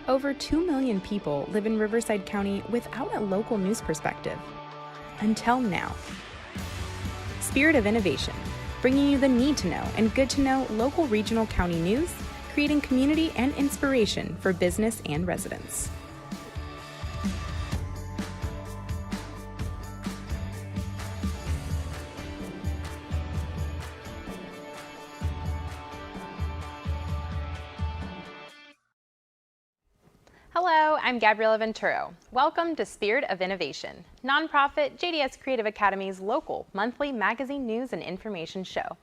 Over 2 million people live in Riverside County without a local news perspective. Until now. Spirit of Innovation, bringing you the need to know and good to know local regional county news, creating community and inspiration for business and residents. Hello, I'm Gabriela Venturo. Welcome to Spirit of Innovation, nonprofit JDS Creative Academy's local monthly magazine news and information show.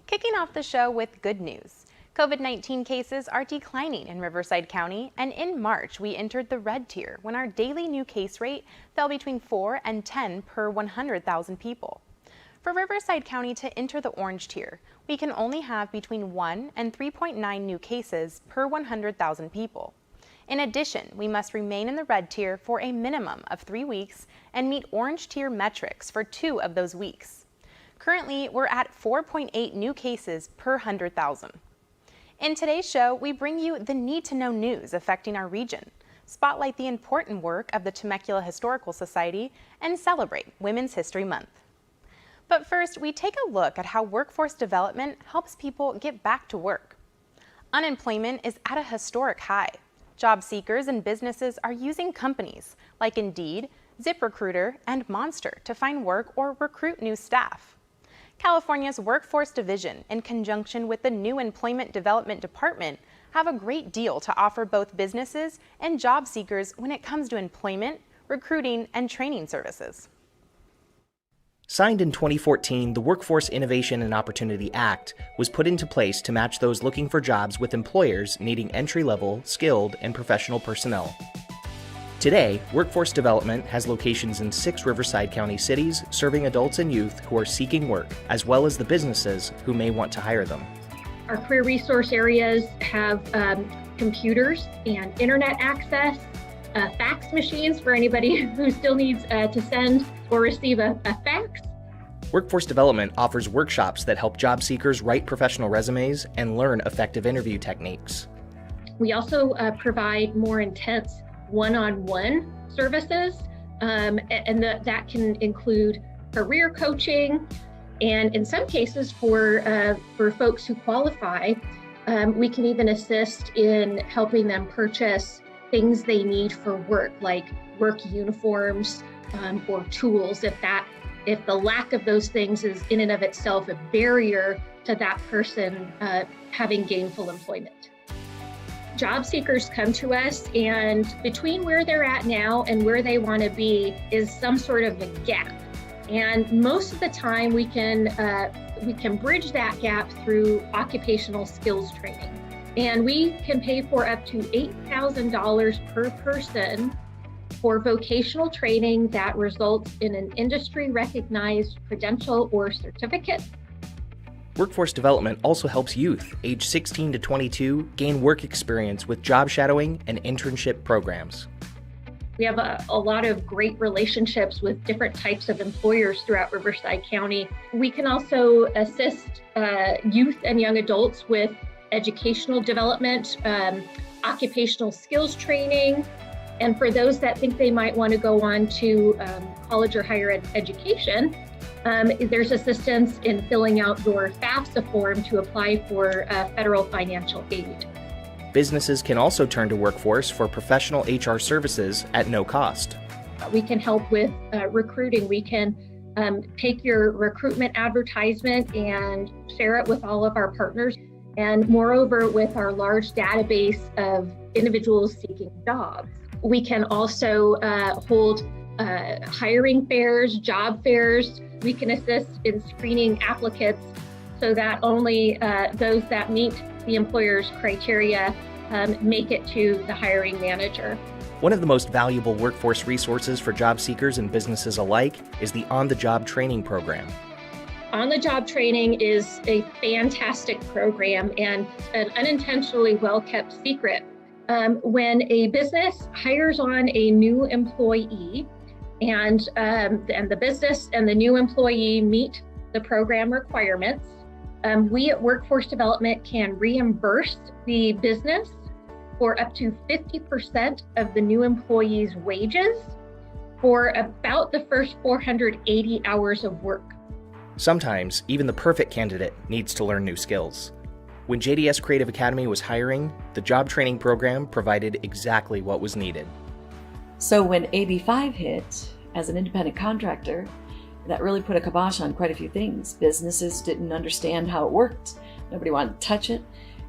Kicking off the show with good news. COVID-19 cases are declining in Riverside County, and in March we entered the red tier when our daily new case rate fell between 4 and 10 per 100,000 people. For Riverside County to enter the orange tier, we can only have between 1 and 3.9 new cases per 100,000 people. In addition, we must remain in the red tier for a minimum of 3 weeks and meet orange tier metrics for 2 of those weeks. Currently, we're at 4.8 new cases per 100,000. In today's show, we bring you the need-to-know news affecting our region, spotlight the important work of the Temecula Historical Society, and celebrate Women's History Month. But first, we take a look at how workforce development helps people get back to work. Unemployment is at a historic high. Job seekers and businesses are using companies like Indeed, ZipRecruiter, and Monster to find work or recruit new staff. California's Workforce Division, in conjunction with the new Employment Development Department, have a great deal to offer both businesses and job seekers when it comes to employment, recruiting, and training services. Signed in 2014, the Workforce Innovation and Opportunity Act was put into place to match those looking for jobs with employers needing entry-level, skilled, and professional personnel. Today, Workforce Development has locations in 6 Riverside County cities serving adults and youth who are seeking work, as well as the businesses who may want to hire them. Our career resource areas have computers and internet access, fax machines for anybody who still needs to send or receive a fax. Workforce Development offers workshops that help job seekers write professional resumes and learn effective interview techniques. We also provide more intense one-on-one services, and that can include career coaching, and in some cases for folks who qualify, we can even assist in helping them purchase things they need for work, like work uniforms or tools, if the lack of those things is in and of itself a barrier to that person having gainful employment. Job seekers come to us, and between where they're at now and where they want to be is some sort of a gap. And most of the time we can bridge that gap through occupational skills training. And we can pay for up to $8,000 per person for vocational training that results in an industry-recognized credential or certificate. Workforce Development also helps youth, age 16 to 22, gain work experience with job shadowing and internship programs. We have a lot of great relationships with different types of employers throughout Riverside County. We can also assist youth and young adults with educational development, occupational skills training, and for those that think they might want to go on to college or higher education, there's assistance in filling out your FAFSA form to apply for federal financial aid. Businesses can also turn to Workforce for professional HR services at no cost. We can help with recruiting. We can take your recruitment advertisement and share it with all of our partners. And moreover, with our large database of individuals seeking jobs, we can also hold hiring fairs, job fairs. We can assist in screening applicants so that only those that meet the employer's criteria make it to the hiring manager. One of the most valuable workforce resources for job seekers and businesses alike is the On-the-Job Training Program. On-the-Job Training is a fantastic program and an unintentionally well-kept secret. When a business hires on a new employee and the business and the new employee meet the program requirements, we at Workforce Development can reimburse the business for up to 50% of the new employees' wages for about the first 480 hours of work. Sometimes, even the perfect candidate needs to learn new skills. When JDS Creative Academy was hiring, the job training program provided exactly what was needed. So when AB5 hit, as an independent contractor, that really put a kibosh on quite a few things. Businesses didn't understand how it worked. Nobody wanted to touch it.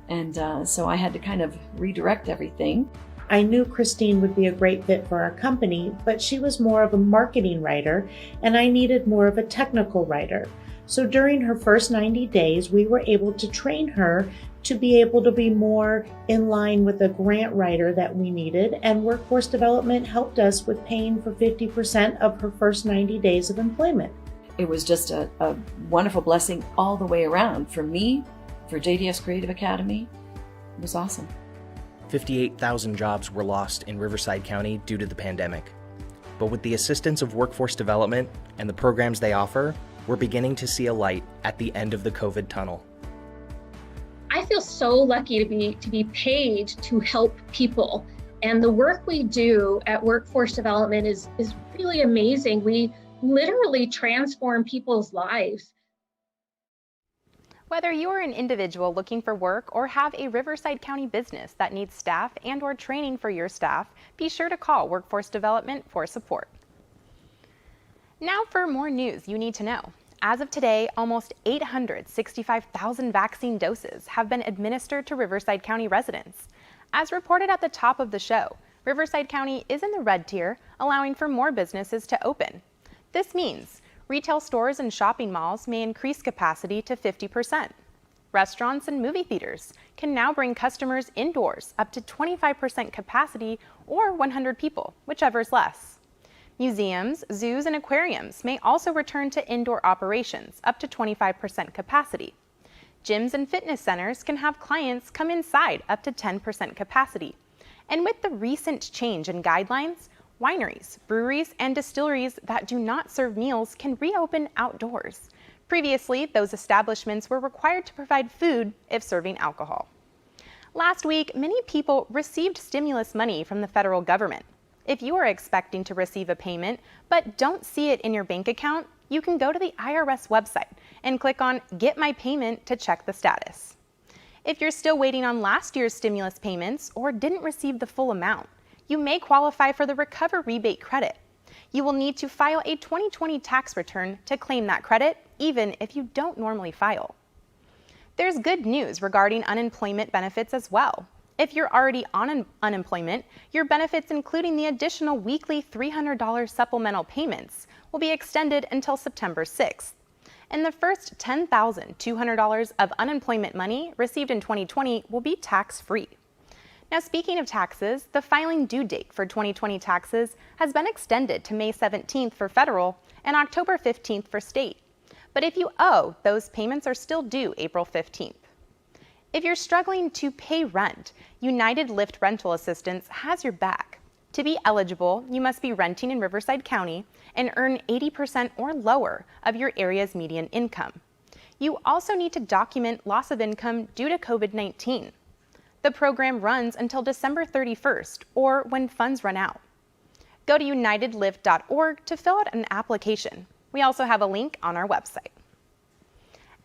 And so I had to kind of redirect everything. I knew Christine would be a great fit for our company, but she was more of a marketing writer, and I needed more of a technical writer. So during her first 90 days, we were able to train her to be able to be more in line with the grant writer that we needed, and workforce development helped us with paying for 50% of her first 90 days of employment. It was just a wonderful blessing all the way around for me, for JDS Creative Academy. It was awesome. 58,000 jobs were lost in Riverside County due to the pandemic. But with the assistance of workforce development and the programs they offer, we're beginning to see a light at the end of the COVID tunnel. I feel so lucky to be paid to help people. And the work we do at workforce development is really amazing. We literally transform people's lives. Whether you are an individual looking for work or have a Riverside County business that needs staff and/or training for your staff, be sure to call Workforce Development for support. Now for more news you need to know. As of today, almost 865,000 vaccine doses have been administered to Riverside County residents. As reported at the top of the show, Riverside County is in the red tier, allowing for more businesses to open. This means retail stores and shopping malls may increase capacity to 50%. Restaurants and movie theaters can now bring customers indoors up to 25% capacity or 100 people, whichever is less. Museums, zoos, and aquariums may also return to indoor operations up to 25% capacity. Gyms and fitness centers can have clients come inside up to 10% capacity. And with the recent change in guidelines, wineries, breweries, and distilleries that do not serve meals can reopen outdoors. Previously, those establishments were required to provide food if serving alcohol. Last week, many people received stimulus money from the federal government. If you are expecting to receive a payment but don't see it in your bank account, you can go to the IRS website and click on Get My Payment to check the status. If you're still waiting on last year's stimulus payments or didn't receive the full amount, you may qualify for the Recover Rebate credit. You will need to file a 2020 tax return to claim that credit, even if you don't normally file. There's good news regarding unemployment benefits as well. If you're already on unemployment, your benefits, including the additional weekly $300 supplemental payments, will be extended until September 6th. And the first $10,200 of unemployment money received in 2020 will be tax-free. Now, speaking of taxes, the filing due date for 2020 taxes has been extended to May 17th for federal and October 15th for state. But if you owe, those payments are still due April 15th. If you're struggling to pay rent, United Lift Rental Assistance has your back. To be eligible, you must be renting in Riverside County and earn 80% or lower of your area's median income. You also need to document loss of income due to COVID-19. The program runs until December 31st or when funds run out. Go to unitedlift.org to fill out an application. We also have a link on our website.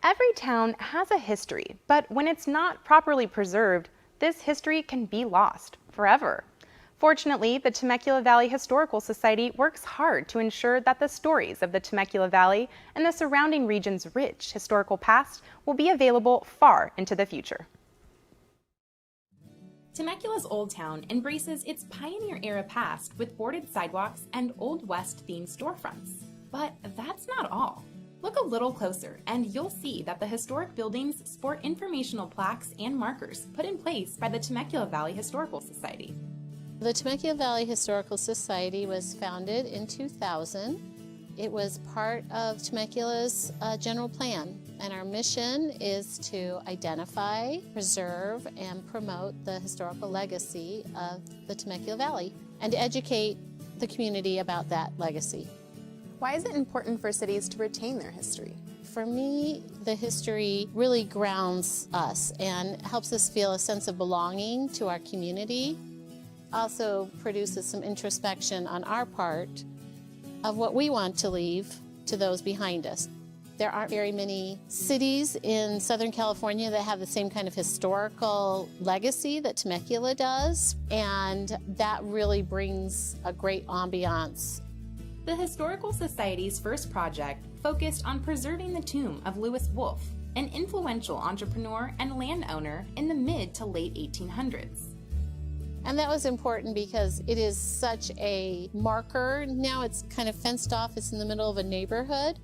Every town has a history, but when it's not properly preserved, this history can be lost forever. Fortunately, the Temecula Valley Historical Society works hard to ensure that the stories of the Temecula Valley and the surrounding region's rich historical past will be available far into the future. Temecula's Old Town embraces its pioneer-era past with boarded sidewalks and Old West-themed storefronts. But that's not all. Look a little closer and you'll see that the historic buildings sport informational plaques and markers put in place by the Temecula Valley Historical Society. The Temecula Valley Historical Society was founded in 2000. It was part of Temecula's general plan, and our mission is to identify, preserve, and promote the historical legacy of the Temecula Valley and to educate the community about that legacy. Why is it important for cities to retain their history? For me, the history really grounds us and helps us feel a sense of belonging to our community. Also produces some introspection on our part of what we want to leave to those behind us. There aren't very many cities in Southern California that have the same kind of historical legacy that Temecula does, and that really brings a great ambiance. The Historical Society's first project focused on preserving the tomb of Louis Wolff, an influential entrepreneur and landowner in the mid to late 1800s. And that was important because it is such a marker. Now it's kind of fenced off, it's in the middle of a neighborhood.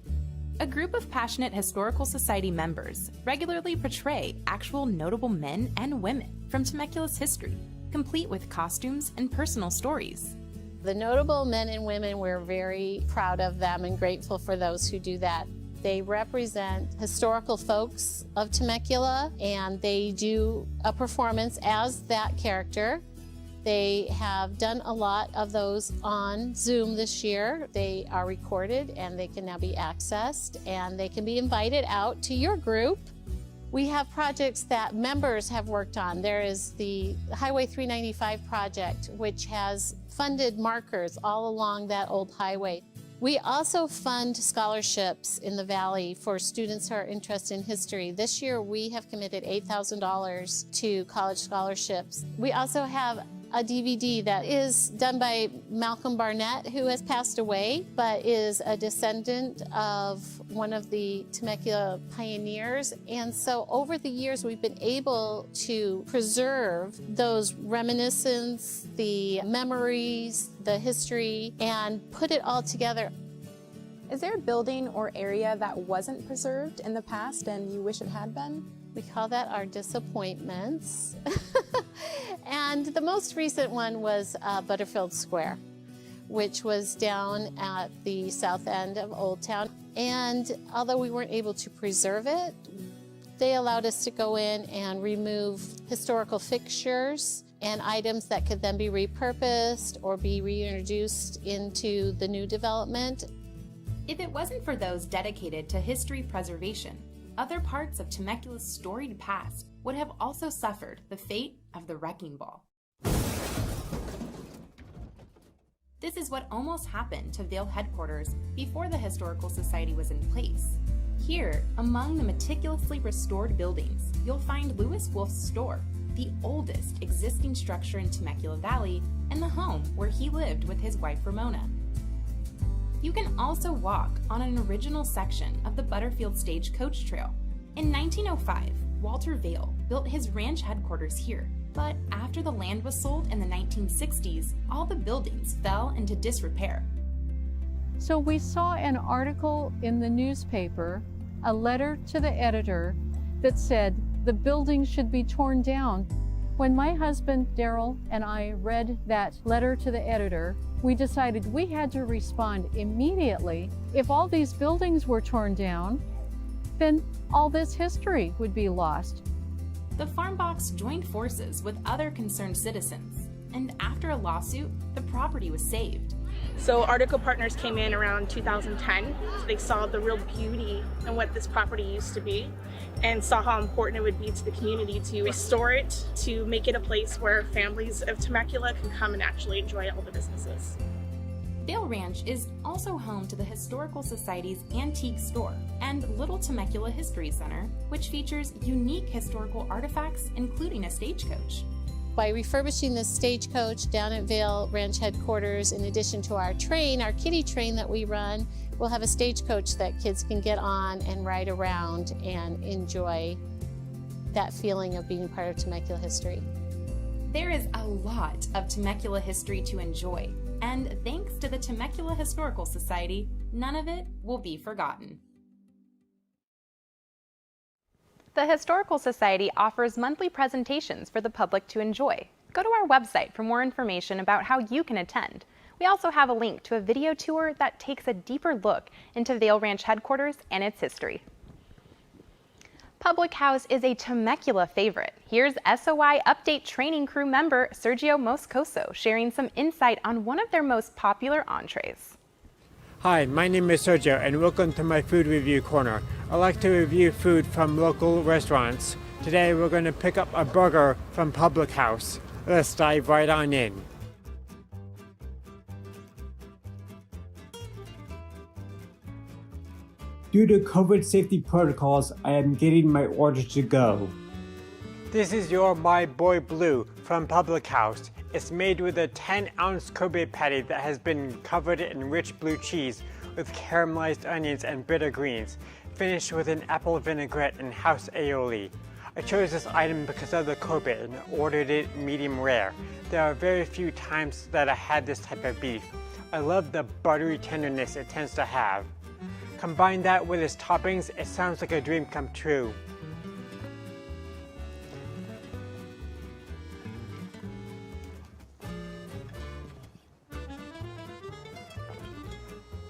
A group of passionate Historical Society members regularly portray actual notable men and women from Temecula's history, complete with costumes and personal stories. The notable men and women, we're very proud of them and grateful for those who do that. They represent historical folks of Temecula, and they do a performance as that character. They have done a lot of those on Zoom this year. They are recorded and they can now be accessed, and they can be invited out to your group. We have projects that members have worked on. There is the Highway 395 project, which has funded markers all along that old highway. We also fund scholarships in the Valley for students who are interested in history. This year we have committed $8,000 to college scholarships. We also have a DVD that is done by Malcolm Barnett, who has passed away, but is a descendant of one of the Temecula pioneers. And so over the years, we've been able to preserve those reminiscences, the memories, the history, and put it all together. Is there a building or area that wasn't preserved in the past and you wish it had been? We call that our disappointments. And the most recent one was Butterfield Square, which was down at the south end of Old Town. And although we weren't able to preserve it, they allowed us to go in and remove historical fixtures and items that could then be repurposed or be reintroduced into the new development. If it wasn't for those dedicated to history preservation, other parts of Temecula's storied past would have also suffered the fate of the wrecking ball. This is what almost happened to Vail headquarters before the Historical Society was in place. Here, among the meticulously restored buildings, you'll find Louis Wolff's store, the oldest existing structure in Temecula Valley, and the home where he lived with his wife Ramona. You can also walk on an original section of the Butterfield Stagecoach Trail. In 1905, Walter Vail built his ranch headquarters here, but after the land was sold in the 1960s, all the buildings fell into disrepair. So we saw an article in the newspaper, a letter to the editor that said the building should be torn down. When my husband, Daryl, and I read that letter to the editor, we decided we had to respond immediately. If all these buildings were torn down, then all this history would be lost. The farm box joined forces with other concerned citizens, and after a lawsuit, the property was saved. So Article Partners came in around 2010. So they saw the real beauty in what this property used to be and saw how important it would be to the community to restore it, to make it a place where families of Temecula can come and actually enjoy all the businesses. Vail Ranch is also home to the Historical Society's antique store and Little Temecula History Center, which features unique historical artifacts, including a stagecoach. By refurbishing the stagecoach down at Vail Ranch headquarters, in addition to our train, our kiddie train that we run, we'll have a stagecoach that kids can get on and ride around and enjoy that feeling of being part of Temecula history. There is a lot of Temecula history to enjoy, and thanks to the Temecula Historical Society, none of it will be forgotten. The Historical Society offers monthly presentations for the public to enjoy. Go to our website for more information about how you can attend. We also have a link to a video tour that takes a deeper look into Vail Ranch headquarters and its history. Public House is a Temecula favorite. Here's SOI Update training crew member Sergio Moscoso sharing some insight on one of their most popular entrees. Hi, my name is Sergio, and welcome to my food review corner. I like to review food from local restaurants. Today we're going to pick up a burger from Public House. Let's dive right on in. Due to COVID safety protocols, I am getting my order to go. This is your My Boy Blue from Public House. It's made with a 10-ounce Kobe patty that has been covered in rich blue cheese with caramelized onions and bitter greens, finished with an apple vinaigrette and house aioli. I chose this item because of the Kobe and ordered it medium rare. There are very few times that I had this type of beef. I love the buttery tenderness it tends to have. Combine that with its toppings, it sounds like a dream come true.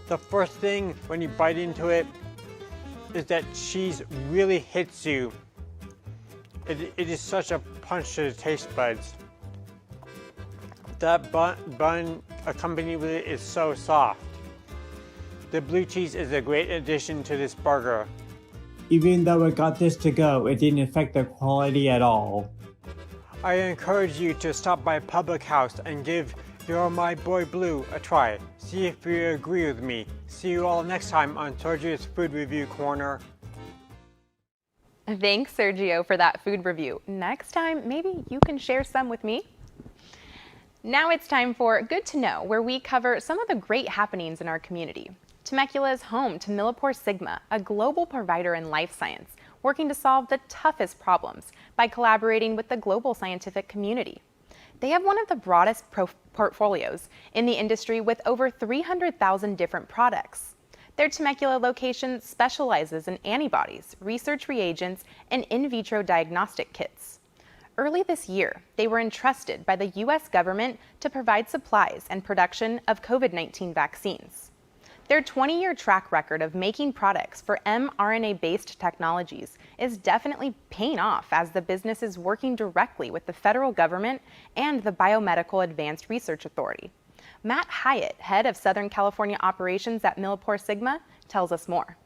The first thing when you bite into it is that cheese really hits you. It is such a punch to the taste buds. That bun accompanied with it is so soft. The blue cheese is a great addition to this burger. Even though it got this to go, it didn't affect the quality at all. I encourage you to stop by Public House and give Your My Boy Blue a try. See if you agree with me. See you all next time on Sergio's Food Review Corner. Thanks, Sergio, for that food review. Next time, maybe you can share some with me. Now it's time for Good to Know, where we cover some of the great happenings in our community. Temecula is home to MilliporeSigma, a global provider in life science, working to solve the toughest problems by collaborating with the global scientific community. They have one of the broadest portfolios in the industry with over 300,000 different products. Their Temecula location specializes in antibodies, research reagents, and in vitro diagnostic kits. Early this year, they were entrusted by the U.S. government to provide supplies and production of COVID-19 vaccines. Their 20-year track record of making products for mRNA-based technologies is definitely paying off as the business is working directly with the federal government and the Biomedical Advanced Research Authority. Matt Hyatt, head of Southern California operations at MilliporeSigma, tells us more.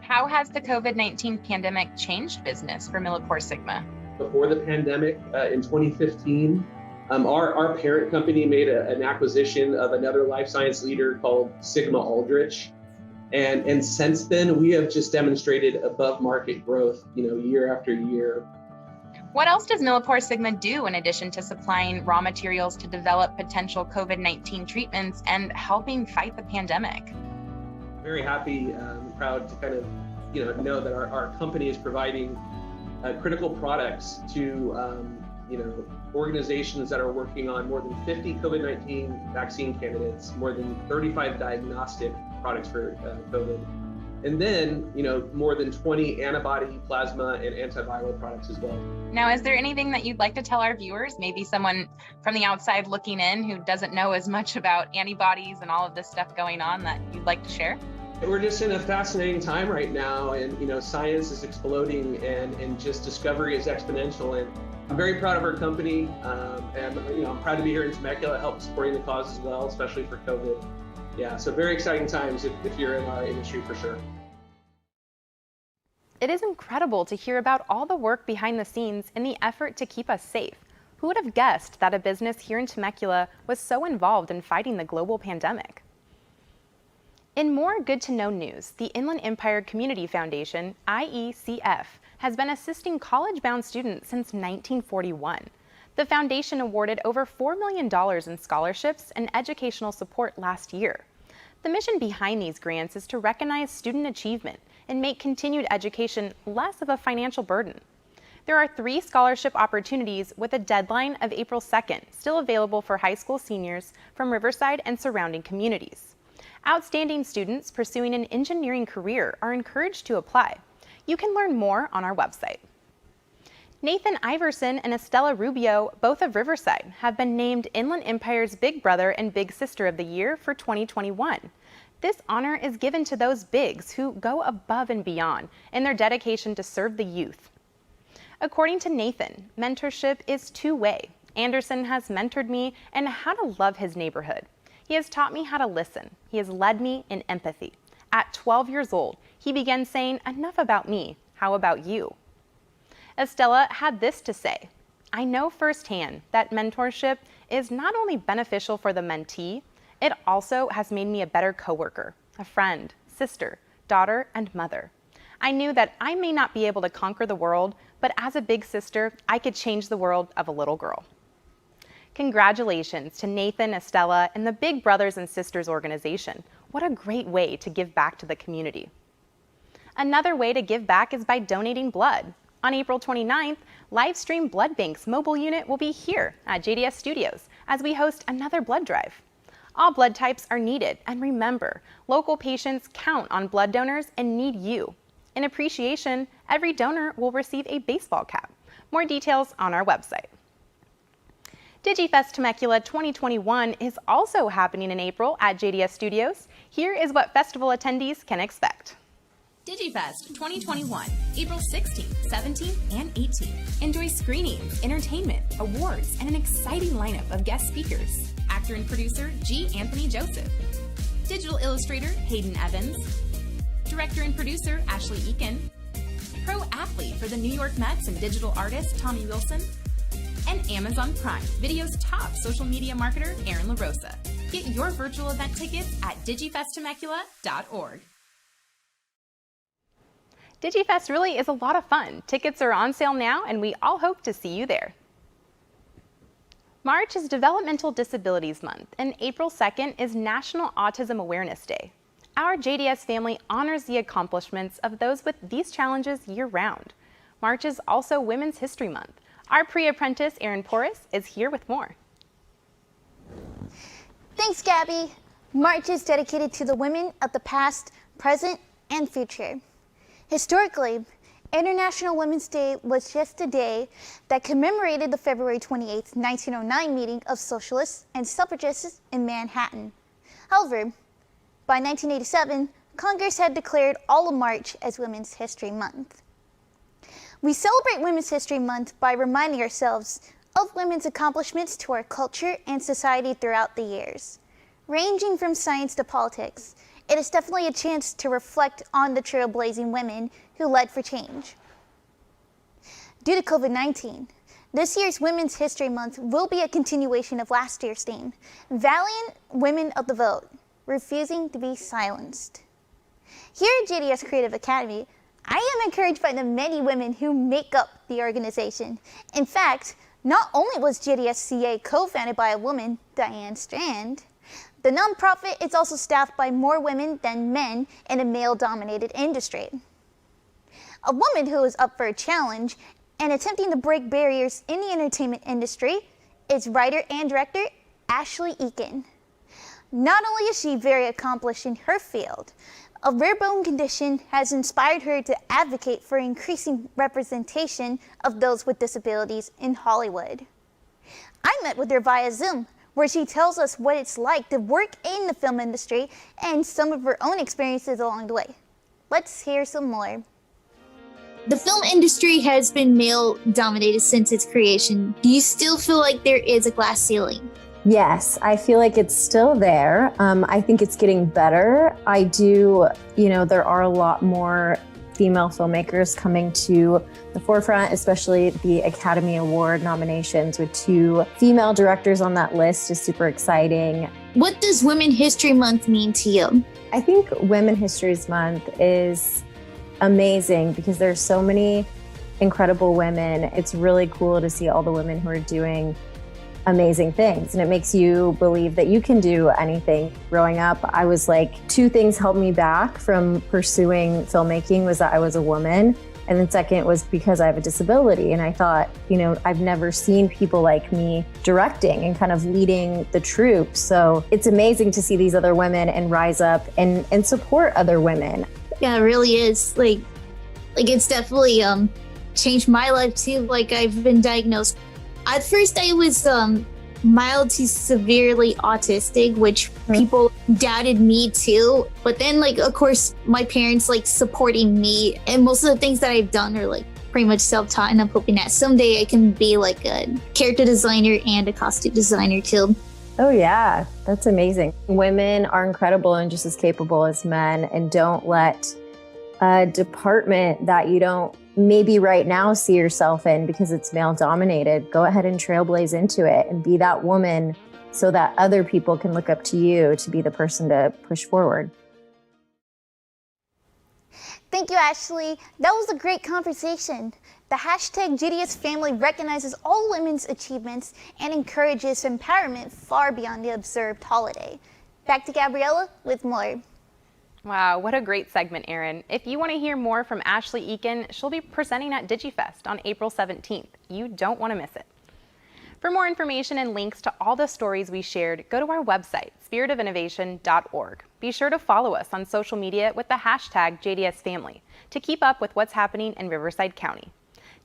How has the COVID-19 pandemic changed business for MilliporeSigma? Before the pandemic, in 2015, our parent company made an acquisition of another life science leader called Sigma Aldrich. And since then, we have just demonstrated above market growth, year after year. What else does MilliporeSigma do in addition to supplying raw materials to develop potential COVID-19 treatments and helping fight the pandemic? Very happy and proud to kind of, know that our company is providing critical products to, organizations that are working on more than 50 COVID-19 vaccine candidates, more than 35 diagnostic products for COVID, and then, more than 20 antibody, plasma, and antiviral products as well. Now, is there anything that you'd like to tell our viewers, maybe someone from the outside looking in who doesn't know as much about antibodies and all of this stuff going on that you'd like to share? We're just in a fascinating time right now, and science is exploding, and just discovery is exponential. And I'm very proud of our company, and I'm proud to be here in Temecula, help supporting the cause as well, especially for COVID. Yeah, so very exciting times if you're in our industry for sure. It is incredible to hear about all the work behind the scenes in the effort to keep us safe. Who would have guessed that a business here in Temecula was so involved in fighting the global pandemic? In more Good to Know news, the Inland Empire Community Foundation, IECF, has been assisting college-bound students since 1941. The foundation awarded over $4 million in scholarships and educational support last year. The mission behind these grants is to recognize student achievement and make continued education less of a financial burden. There are 3 scholarship opportunities with a deadline of April 2nd, still available for high school seniors from Riverside and surrounding communities. Outstanding students pursuing an engineering career are encouraged to apply. You can learn more on our website. Nathan Iverson and Estella Rubio, both of Riverside, have been named Inland Empire's Big Brother and Big Sister of the Year for 2021. This honor is given to those bigs who go above and beyond in their dedication to serve the youth. According to Nathan, mentorship is two-way. Anderson has mentored me in how to love his neighborhood. He has taught me how to listen. He has led me in empathy. At 12 years old, he began saying, "Enough about me, how about you?" Estella had this to say, "I know firsthand that mentorship is not only beneficial for the mentee, it also has made me a better coworker, a friend, sister, daughter, and mother. I knew that I may not be able to conquer the world, but as a big sister, I could change the world of a little girl." Congratulations to Nathan, Estella, and the Big Brothers and Sisters organization. What a great way to give back to the community. Another way to give back is by donating blood. On April 29th, Livestream Blood Bank's mobile unit will be here at JDS Studios as we host another blood drive. All blood types are needed, and remember, local patients count on blood donors and need you. In appreciation, every donor will receive a baseball cap. More details on our website. Digifest Temecula 2021 is also happening in April at JDS Studios. Here is what festival attendees can expect. Digifest 2021, April 16th, 17th, and 18th. Enjoy screenings, entertainment, awards, and an exciting lineup of guest speakers. Actor and producer G. Anthony Joseph. Digital illustrator Hayden Evans. Director and producer Ashley Eakin. Pro athlete for the New York Mets and digital artist Tommy Wilson. And Amazon Prime Video's top social media marketer Aaron LaRosa. Get your virtual event tickets at digifesttemecula.org. Digifest really is a lot of fun. Tickets are on sale now, and we all hope to see you there. March is Developmental Disabilities Month, and April 2nd is National Autism Awareness Day. Our JDS family honors the accomplishments of those with these challenges year-round. March is also Women's History Month. Our pre-apprentice, Erin Perris, is here with more. Thanks, Gabby. March is dedicated to the women of the past, present, and future. Historically, International Women's Day was just a day that commemorated the February 28, 1909 meeting of socialists and suffragists in Manhattan. However, by 1987, Congress had declared all of March as Women's History Month. We celebrate Women's History Month by reminding ourselves of women's accomplishments to our culture and society throughout the years. Ranging from science to politics, it is definitely a chance to reflect on the trailblazing women who led for change. Due to COVID-19, this year's Women's History Month will be a continuation of last year's theme, Valiant Women of the Vote, Refusing to be Silenced. Here at JDS Creative Academy, I am encouraged by the many women who make up the organization. In fact, not only was JDSCA co-founded by a woman, Diane Strand, the nonprofit is also staffed by more women than men in a male-dominated industry. A woman who is up for a challenge and attempting to break barriers in the entertainment industry is writer and director Ashley Eakin. Not only is she very accomplished in her field, a rare bone condition has inspired her to advocate for increasing representation of those with disabilities in Hollywood. I met with her via Zoom, where she tells us what it's like to work in the film industry and some of her own experiences along the way. Let's hear some more. The film industry has been male-dominated since its creation. Do you still feel like there is a glass ceiling? Yes, I feel like it's still there. I think it's getting better. There are a lot more female filmmakers coming to the forefront, especially the Academy Award nominations with 2 female directors on that list is super exciting. What does Women History Month mean to you? I think Women History Month is amazing because there's so many incredible women. It's really cool to see all the women who are doing amazing things, and it makes you believe that you can do anything. Growing up, I was like, 2 things held me back from pursuing filmmaking was that I was a woman, and then second was because I have a disability. And I thought, I've never seen people like me directing and kind of leading the troops. So it's amazing to see these other women and rise up and support other women. Yeah, it really is. Like it's definitely changed my life too. Like, I've been diagnosed. At first, I was mild to severely autistic, which people doubted me too. But then, of course, my parents supporting me, and most of the things that I've done are pretty much self-taught. And I'm hoping that someday I can be a character designer and a costume designer too. Oh yeah, that's amazing. Women are incredible and just as capable as men, and don't let a department that you don't maybe right now see yourself in because it's male dominated, go ahead and trailblaze into it and be that woman so that other people can look up to you to be the person to push forward. Thank you, Ashley. That was a great conversation. The hashtag JDSFamily recognizes all women's achievements and encourages empowerment far beyond the observed holiday. Back to Gabriella with more. Wow, what a great segment, Erin. If you want to hear more from Ashley Eakin, she'll be presenting at Digifest on April 17th. You don't want to miss it. For more information and links to all the stories we shared, go to our website, spiritofinnovation.org. Be sure to follow us on social media with the hashtag JDSFamily to keep up with what's happening in Riverside County.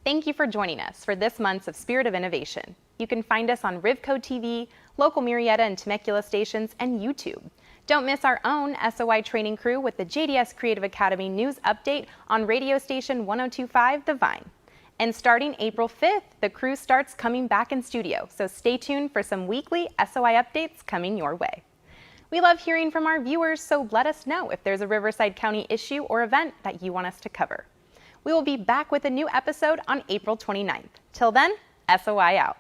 Thank you for joining us for this month's of Spirit of Innovation. You can find us on Rivco TV, local Murrieta and Temecula stations, and YouTube. Don't miss our own SOI training crew with the JDS Creative Academy news update on radio station 102.5 The Vine. And starting April 5th, the crew starts coming back in studio, so stay tuned for some weekly SOI updates coming your way. We love hearing from our viewers, so let us know if there's a Riverside County issue or event that you want us to cover. We will be back with a new episode on April 29th. Till then, SOI out.